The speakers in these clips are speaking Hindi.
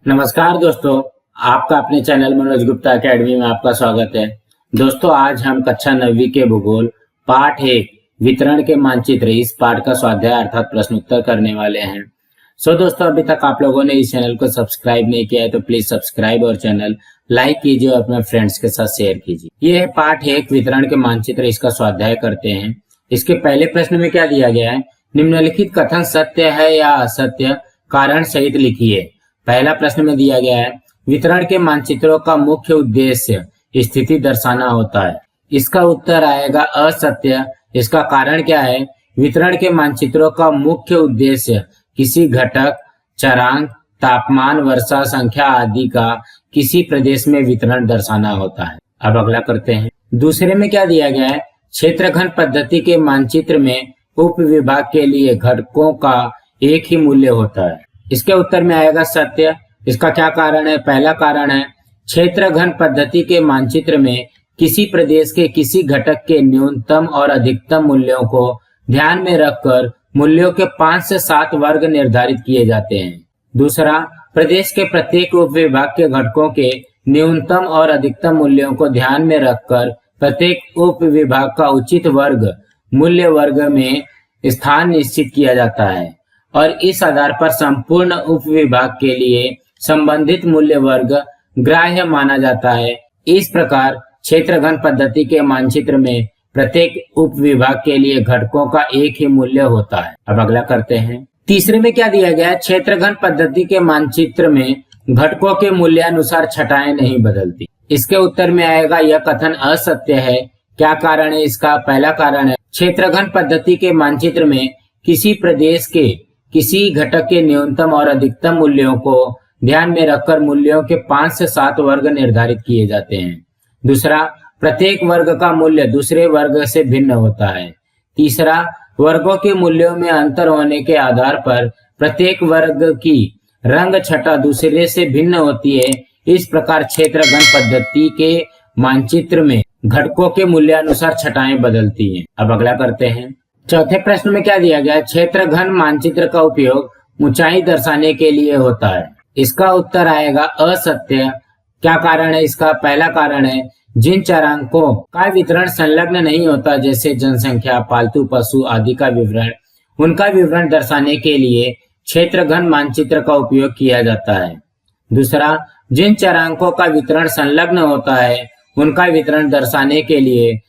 नमस्कार दोस्तों, आपका अपने चैनल मनोज गुप्ता एकेडमी में आपका स्वागत है। दोस्तों, आज हम कक्षा 9वीं के भूगोल पाठ 1 वितरण के मानचित्र इस पाठ का स्वाध्याय अर्थात प्रश्न उत्तर करने वाले हैं। दोस्तों, अभी तक आप लोगों ने इस चैनल को सब्सक्राइब नहीं किया है तो प्लीज सब्सक्राइब और चैनल लाइक कीजिए और अपने फ्रेंड्स के साथ शेयर कीजिए। ये है पाठ 1 वितरण के मानचित्र, इसका स्वाध्याय करते हैं। इसके पहले प्रश्न में क्या दिया गया है? निम्नलिखित कथन सत्य है या असत्य, कारण सहित लिखिए। पहला प्रश्न में दिया गया है वितरण के मानचित्रों का मुख्य उद्देश्य स्थिति दर्शाना होता है। इसका उत्तर आएगा असत्य। इसका कारण क्या है? वितरण के मानचित्रों का मुख्य उद्देश्य किसी घटक, चरांक, तापमान, वर्षा संख्या आदि का किसी प्रदेश में वितरण दर्शाना होता है। अब अगला करते हैं। दूसरे में क्या दिया गया है? क्षेत्रघन पद्धति के मानचित्र में उप विभाग के लिए घटकों का एक ही मूल्य होता है। इसके उत्तर में आएगा सत्य। इसका क्या कारण है? पहला कारण है क्षेत्रघन पद्धति के मानचित्र में किसी प्रदेश के किसी घटक के न्यूनतम और अधिकतम मूल्यों को ध्यान में रखकर मूल्यों के 5 से 7 वर्ग निर्धारित किए जाते हैं। दूसरा, प्रदेश के प्रत्येक उप विभाग के घटकों के न्यूनतम और अधिकतम मूल्यों को ध्यान में रखकर प्रत्येक उप विभाग का उचित वर्ग मूल्य वर्ग में स्थान निश्चित किया जाता है और इस आधार पर संपूर्ण उप विभाग के लिए संबंधित मूल्य वर्ग ग्राह्य माना जाता है। इस प्रकार क्षेत्रघन पद्धति के मानचित्र में प्रत्येक उप विभाग के लिए घटकों का एक ही मूल्य होता है। अब अगला करते हैं। तीसरे में क्या दिया गया है? क्षेत्रघन पद्धति के मानचित्र में घटकों के मूल्यानुसार छटाएं नहीं बदलती। इसके उत्तर में आएगा यह कथन असत्य है। क्या कारण है इसका? पहला कारण है क्षेत्रघन पद्धति के मानचित्र में किसी प्रदेश के किसी घटक के न्यूनतम और अधिकतम मूल्यों को ध्यान में रखकर मूल्यों के 5 से 7 वर्ग निर्धारित किए जाते हैं। दूसरा, प्रत्येक वर्ग का मूल्य दूसरे वर्ग से भिन्न होता है। तीसरा, वर्गों के मूल्यों में अंतर होने के आधार पर प्रत्येक वर्ग की रंग छटा दूसरे से भिन्न होती है। इस प्रकार क्षेत्रघन पद्धति के मानचित्र में घटकों के मूल्यानुसार छटाएं बदलती हैं। अब अगला करते हैं। चौथे प्रश्न में क्या दिया गया है? क्षेत्रघन मानचित्र का उपयोग ऊंचाई दर्शाने के लिए होता है। इसका उत्तर आएगा असत्य। क्या कारण है इसका? पहला कारण है जिन चरांकों का वितरण संलग्न नहीं होता, जैसे जनसंख्या, पालतू पशु आदि का विवरण, उनका विवरण दर्शाने के लिए क्षेत्रघन मानचित्र का उपयोग किया जाता है। दूसरा, जिन चरांकों का वितरण संलग्न होता है, उनका वितरण दर्शाने के लिए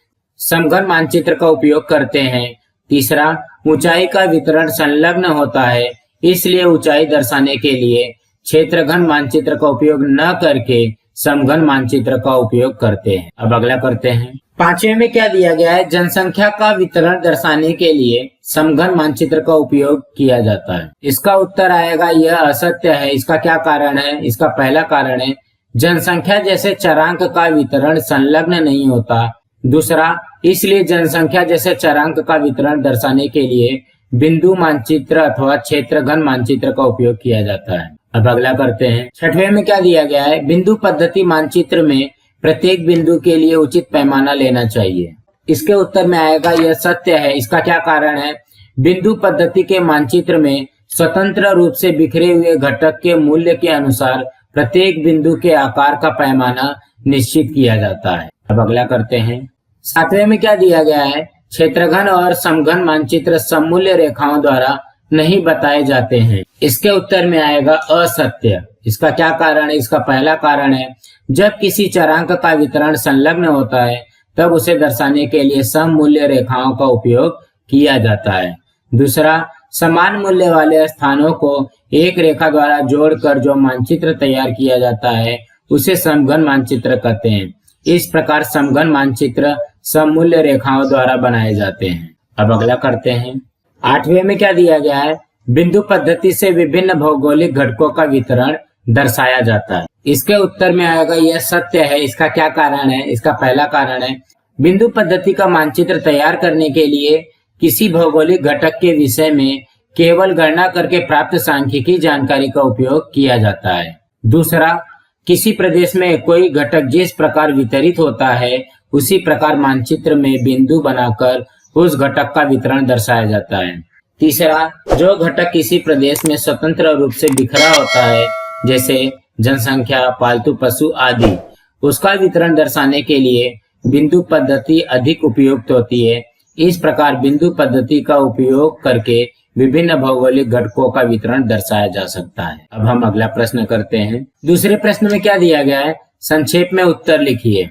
समघन मानचित्र का उपयोग करते हैं। तीसरा, ऊंचाई का वितरण संलग्न होता है, इसलिए ऊंचाई दर्शाने के लिए क्षेत्रघन मानचित्र का उपयोग न करके समघन मानचित्र का उपयोग करते हैं। अब अगला करते हैं। पांचवें में क्या दिया गया है? जनसंख्या का वितरण दर्शाने के लिए समघन मानचित्र का उपयोग किया जाता है। इसका उत्तर आएगा यह असत्य है। इसका क्या कारण है? इसका पहला कारण है जनसंख्या जैसे चरांक का वितरण संलग्न नहीं होता। दूसरा, इसलिए जनसंख्या जैसे चरांक का वितरण दर्शाने के लिए बिंदु मानचित्र अथवा क्षेत्रघन मानचित्र का उपयोग किया जाता है। अब अगला करते हैं। छठवें में क्या दिया गया है? बिंदु पद्धति मानचित्र में प्रत्येक बिंदु के लिए उचित पैमाना लेना चाहिए। इसके उत्तर में आएगा यह सत्य है। इसका क्या कारण है? बिंदु पद्धति के मानचित्र में स्वतंत्र रूप से बिखरे हुए घटक के मूल्य के अनुसार प्रत्येक बिंदु के आकार का पैमाना निश्चित किया जाता है। अब अगला करते हैं। सातवें में क्या दिया गया है? क्षेत्रघन और समघन मानचित्र सममूल्य रेखाओं द्वारा नहीं बताए जाते हैं। इसके उत्तर में आएगा असत्य। इसका क्या कारण है? इसका पहला कारण है जब किसी चरांक का वितरण संलग्न होता है तब उसे दर्शाने के लिए सममूल्य रेखाओं का उपयोग किया जाता है। दूसरा, समान मूल्य वाले स्थानों को एक रेखा द्वारा जोड़कर जो मानचित्र तैयार किया जाता है उसे समघन मानचित्र कहते हैं। इस प्रकार समघन मानचित्र सममूल्य रेखाओं द्वारा बनाए जाते हैं। अब अगला करते हैं। आठवें में क्या दिया गया है? बिंदु पद्धति से विभिन्न भौगोलिक घटकों का वितरण दर्शाया जाता है। इसके उत्तर में आएगा यह सत्य है। इसका क्या कारण है? इसका पहला कारण है बिंदु पद्धति का मानचित्र तैयार करने के लिए किसी भौगोलिक घटक के विषय में केवल गणना करके प्राप्त सांख्यिकी जानकारी का उपयोग किया जाता है। दूसरा, किसी प्रदेश में कोई घटक जिस प्रकार वितरित होता है उसी प्रकार मानचित्र में बिंदु बनाकर उस घटक का वितरण दर्शाया जाता है। तीसरा, जो घटक किसी प्रदेश में स्वतंत्र रूप से बिखरा होता है, जैसे जनसंख्या, पालतू पशु आदि, उसका वितरण दर्शाने के लिए बिंदु पद्धति अधिक उपयुक्त होती है। इस प्रकार बिंदु पद्धति का उपयोग करके विभिन्न भौगोलिक घटकों का वितरण दर्शाया जा सकता है। अब हम अगला प्रश्न करते हैं। दूसरे प्रश्न में क्या दिया गया है, संक्षेप में उत्तर लिखिए।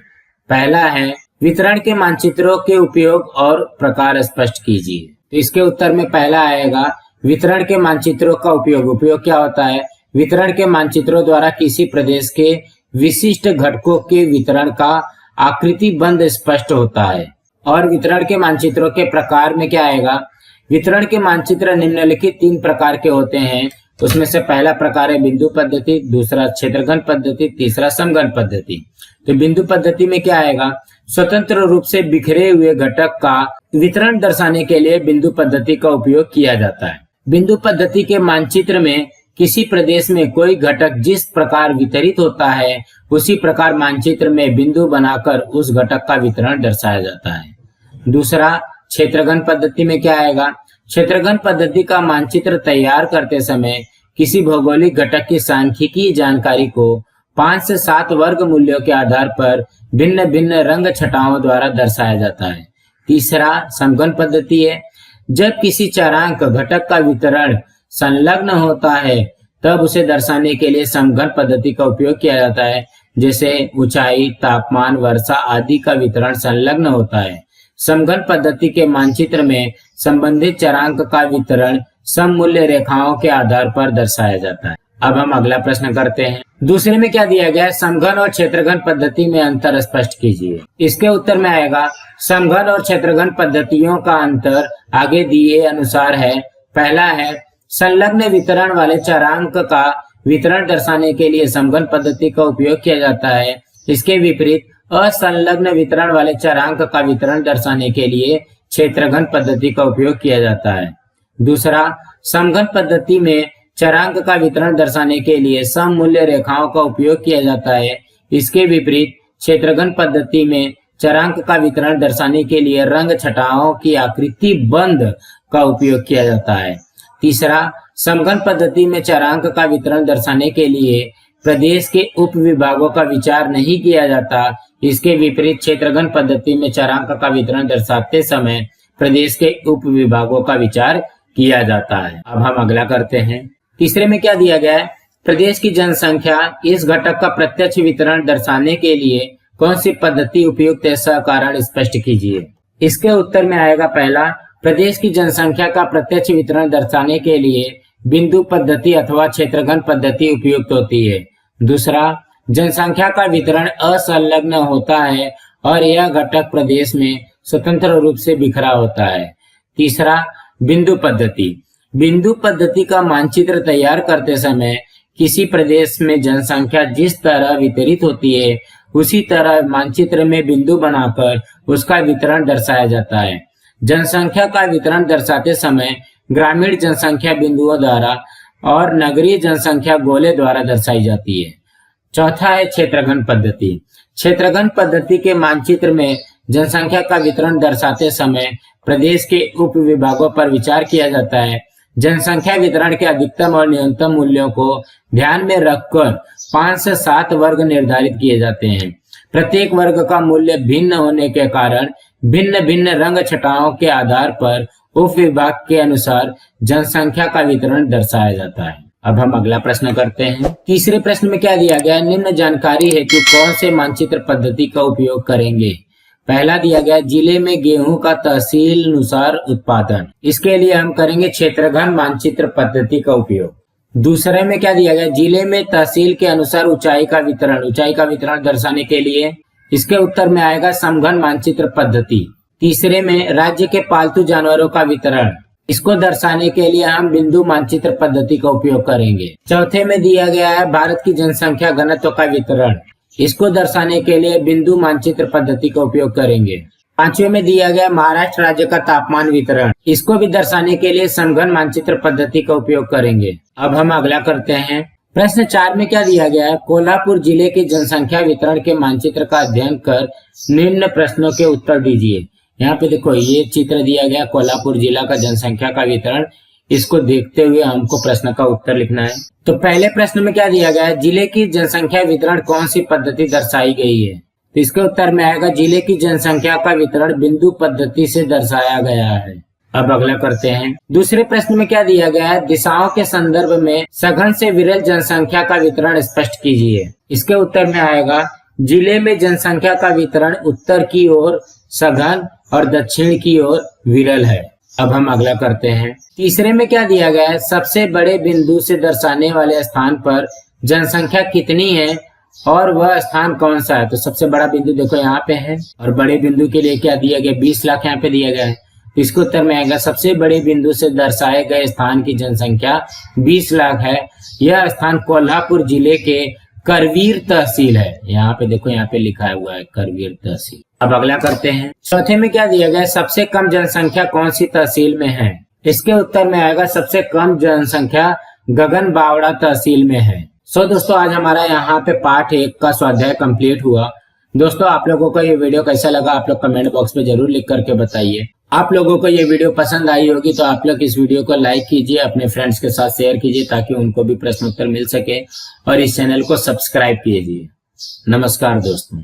पहला है, वितरण के मानचित्रों के उपयोग और प्रकार स्पष्ट कीजिए। तो इसके उत्तर में पहला आएगा वितरण के मानचित्रों का उपयोग। उपयोग क्या होता है, वितरण के मानचित्रों द्वारा किसी प्रदेश के विशिष्ट घटकों के वितरण का आकृतिबंध स्पष्ट होता है। और वितरण के मानचित्रों के प्रकार में क्या आएगा, वितरण के मानचित्र निम्नलिखित 3 प्रकार के होते हैं। उसमें से पहला प्रकार है बिंदु पद्धति, दूसरा क्षेत्रघन पद्धति, तीसरा समघन पद्धति। तो बिंदु पद्धति में क्या आएगा, स्वतंत्र रूप से बिखरे हुए घटक का वितरण दर्शाने के लिए बिंदु पद्धति का उपयोग किया जाता है। बिंदु पद्धति के मानचित्र में किसी प्रदेश में कोई घटक जिस प्रकार वितरित होता है उसी प्रकार मानचित्र में बिंदु बनाकर उस घटक का वितरण दर्शाया जाता है। दूसरा, क्षेत्रघन पद्धति में क्या आएगा, क्षेत्रघन पद्धति का मानचित्र तैयार करते समय किसी भौगोलिक घटक की सांख्यिकीय जानकारी को 5 से 7 वर्ग मूल्यों के आधार पर भिन्न भिन्न रंग छटाओं द्वारा दर्शाया जाता है। तीसरा, समघन पद्धति है। जब किसी चरांक घटक का वितरण संलग्न होता है तब उसे दर्शाने के लिए समघन पद्धति का उपयोग किया जाता है। जैसे ऊंचाई, तापमान, वर्षा आदि का वितरण संलग्न होता है। समघन पद्धति के मानचित्र में संबंधित चरांक का वितरण सममूल्य रेखाओं के आधार पर दर्शाया जाता है। अब हम अगला प्रश्न करते हैं। दूसरे में क्या दिया गया है, समघन और क्षेत्रघन पद्धति में अंतर स्पष्ट कीजिए। इसके उत्तर में आएगा, समघन और क्षेत्रघन पद्धतियों का अंतर आगे दिए अनुसार है। पहला है, संलग्न वितरण वाले चरांक का वितरण दर्शाने के लिए समघन पद्धति का उपयोग किया जाता है। इसके विपरीत असंलग्न वितरण वाले चरांक का वितरण दर्शाने के लिए क्षेत्रघन पद्धति का उपयोग किया जाता है। दूसरा, समघन पद्धति में चरांक का वितरण दर्शाने के लिए सममूल्य रेखाओं का उपयोग किया जाता है। इसके विपरीत क्षेत्रघन पद्धति में चरांक का वितरण दर्शाने के लिए रंग छटाओं की आकृति बंध का उपयोग किया जाता है। तीसरा, समघन पद्धति में चरांक का वितरण दर्शाने के लिए प्रदेश के उप विभागों का विचार नहीं किया जाता। इसके विपरीत क्षेत्रघन पद्धति में चरांक का वितरण दर्शाते समय प्रदेश के उप विभागों का विचार किया जाता है। अब हम अगला करते हैं। तीसरे में क्या दिया गया है, प्रदेश की जनसंख्या इस घटक का प्रत्यक्ष वितरण दर्शाने के लिए कौन सी पद्धति उपयुक्त है, इसका कारण स्पष्ट कीजिए। इसके उत्तर में आएगा पहला, प्रदेश की जनसंख्या का प्रत्यक्ष वितरण दर्शाने के लिए बिंदु पद्धति अथवा क्षेत्रघन पद्धति उपयुक्त होती है। दूसरा, जनसंख्या का वितरण असंलग्न होता है और यह घटक प्रदेश में स्वतंत्र रूप से बिखरा होता है। तीसरा, बिंदु पद्धति। बिंदु पद्धति का मानचित्र तैयार करते समय किसी प्रदेश में जनसंख्या जिस तरह वितरित होती है उसी तरह मानचित्र में बिंदु बनाकर उसका वितरण दर्शाया जाता है। जनसंख्या का वितरण दर्शाते समय ग्रामीण जनसंख्या बिंदुओं द्वारा और नगरीय जनसंख्या गोले द्वारा दर्शाई जाती है। चौथा है क्षेत्रघन पद्धति। क्षेत्रघन पद्धति के मानचित्र में जनसंख्या का वितरण दर्शाते समय प्रदेश के उप विभागों पर विचार किया जाता है। जनसंख्या वितरण के अधिकतम और न्यूनतम मूल्यों को ध्यान में रखकर 5 से 7 वर्ग निर्धारित किए जाते हैं। प्रत्येक वर्ग का मूल्य भिन्न होने के कारण भिन्न भिन्न रंग छटाओं के आधार पर उप विभाग के अनुसार जनसंख्या का वितरण दर्शाया जाता है। अब हम अगला प्रश्न करते हैं। तीसरे प्रश्न में क्या दिया गया है, निम्न जानकारी हेतु कौन से मानचित्र पद्धति का उपयोग करेंगे। पहला दिया गया, जिले में गेहूं का तहसील अनुसार उत्पादन। इसके लिए हम करेंगे क्षेत्रघन मानचित्र पद्धति का उपयोग। दूसरे में क्या दिया गया, जिले में तहसील के अनुसार ऊंचाई का वितरण। ऊंचाई का वितरण दर्शाने के लिए इसके उत्तर में आएगा समघन मानचित्र पद्धति। तीसरे में राज्य के पालतू जानवरों का वितरण। इसको दर्शाने के लिए हम बिंदु मानचित्र पद्धति का उपयोग करेंगे। चौथे में दिया गया है भारत की जनसंख्या घनत्व का वितरण। इसको दर्शाने के लिए बिंदु मानचित्र पद्धति का उपयोग करेंगे। पांचवे में दिया गया महाराष्ट्र राज्य का तापमान वितरण। इसको भी दर्शाने के लिए समघन मानचित्र पद्धति का उपयोग करेंगे। अब हम अगला करते हैं। प्रश्न 4 में क्या दिया गया है, कोल्हापुर जिले के जनसंख्या वितरण के मानचित्र का अध्ययन कर निम्न प्रश्नों के उत्तर दीजिए। यहाँ पे देखो, ये चित्र दिया गया कोल्हापुर जिला का जनसंख्या का वितरण। इसको देखते हुए हमको प्रश्न का उत्तर लिखना है। तो पहले प्रश्न में क्या दिया गया है, जिले की जनसंख्या वितरण कौन सी पद्धति दर्शाई गई है। तो इसके उत्तर में आएगा जिले की जनसंख्या का वितरण बिंदु पद्धति से दर्शाया गया है। अब अगला करते हैं। दूसरे प्रश्न में क्या दिया गया है, दिशाओं के संदर्भ में सघन से विरल जनसंख्या का वितरण स्पष्ट कीजिए। इसके उत्तर में आएगा जिले में जनसंख्या का वितरण उत्तर की ओर सघन और दक्षिण की ओर विरल है। अब हम अगला करते हैं। तीसरे में क्या दिया गया है, सबसे बड़े बिंदु से दर्शाने वाले स्थान पर जनसंख्या कितनी है और वह स्थान कौन सा है। तो सबसे बड़ा बिंदु देखो यहाँ पे है और बड़े बिंदु के लिए क्या दिया गया, 20 लाख यहाँ पे दिया गया है। तो इसके उत्तर में आएगा सबसे बड़े बिंदु से दर्शाए गए स्थान की जनसंख्या 20 लाख है। यह स्थान कोल्हापुर जिले के करवीर तहसील है। यहाँ पे देखो, यहाँ पे लिखा हुआ है करवीर तहसील। अब अगला करते हैं। चौथे में क्या दिया गया, सबसे कम जनसंख्या कौन सी तहसील में है। इसके उत्तर में आएगा सबसे कम जनसंख्या गगन बावड़ा तहसील में है। दोस्तों आज हमारा यहाँ पे पाठ 1 का स्वाध्याय कंप्लीट हुआ। दोस्तों आप लोगों को ये वीडियो कैसा लगा आप लोग कमेंट बॉक्स में जरूर लिख करके बताइए। आप लोगों को ये वीडियो पसंद आई होगी तो आप लोग इस वीडियो को लाइक कीजिए, अपने फ्रेंड्स के साथ शेयर कीजिए ताकि उनको भी प्रश्न उत्तर मिल सके और इस चैनल को सब्सक्राइब कीजिए। नमस्कार दोस्तों।